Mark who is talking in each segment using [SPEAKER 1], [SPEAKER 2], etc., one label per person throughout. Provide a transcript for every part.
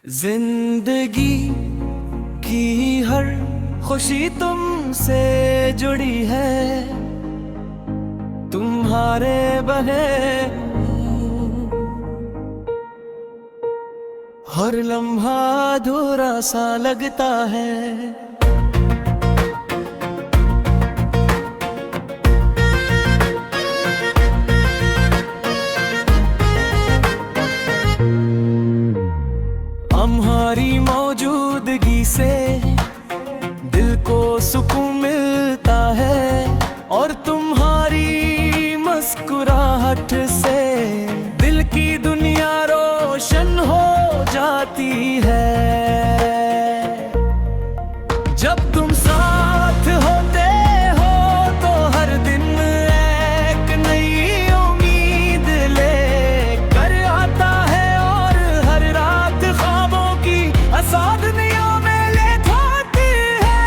[SPEAKER 1] जिंदगी की हर खुशी तुमसे जुड़ी है, तुम्हारे बने हर लम्हा अधूरा सा लगता है। हमारी मौजूदगी से दिल को सुकून मिलता है और तुम्हारी मुस्कुराहट से दिल की दुनिया रोशन हो जाती है। जब तुम साथ होते हो तो हर दिन एक नई उम्मीद लेकर आता है और हर रात ख्वाबों की साधनियों में ले जाती है।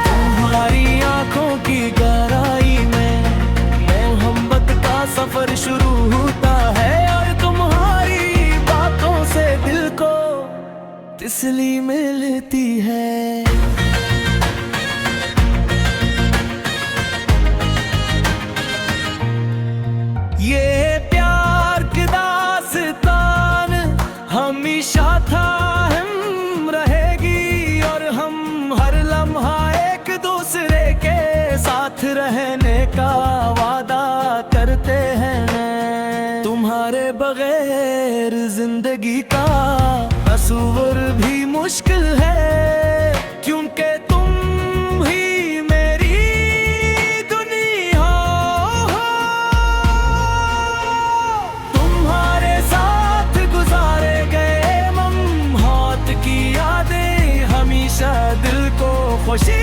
[SPEAKER 1] तुम्हारी आंखों की गहराई में मोहब्बत का सफर शुरू होता है और तुम्हारी बातों से दिल को तसल्ली मिलती है। ये प्यार की दास्तान हमेशा था रहने का वादा करते हैं। तुम्हारे बगैर जिंदगी का तस्वुर भी मुश्किल है, क्योंकि तुम ही मेरी दुनिया हो। तुम्हारे साथ गुजारे गए लम्हात की यादें हमेशा दिल को खुशी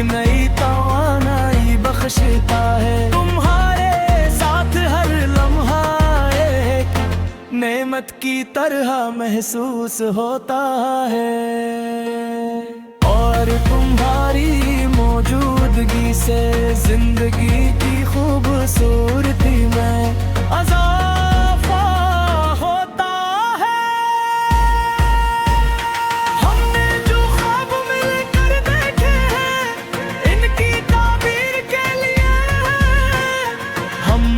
[SPEAKER 1] नई तवानाई बख्शता है। तुम्हारे साथ हर लम्हा एक नेमत की तरह महसूस होता है और तुम्हारी मौजूदगी से जिंदगी की खूबसूरती में इजाफा होता है। हमने जो ख्वाब मिलकर देखे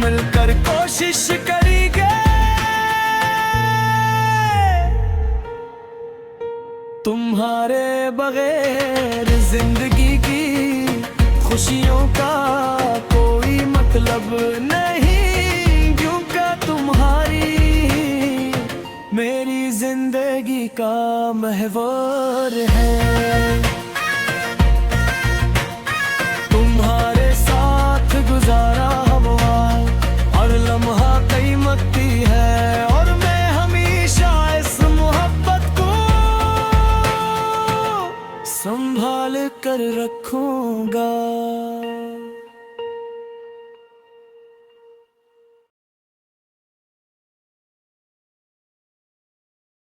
[SPEAKER 1] मिलकर कोशिश करेंगे तुम्हारे बगैर जिंदगी की खुशियों का कोई मतलब नहीं, क्योंकि तुम्हारी मेरी जिंदगी का महवर है। तुम्हारे साथ गुजारा है और मैं हमेशा इस मोहब्बत को संभाल कर रखूंगा।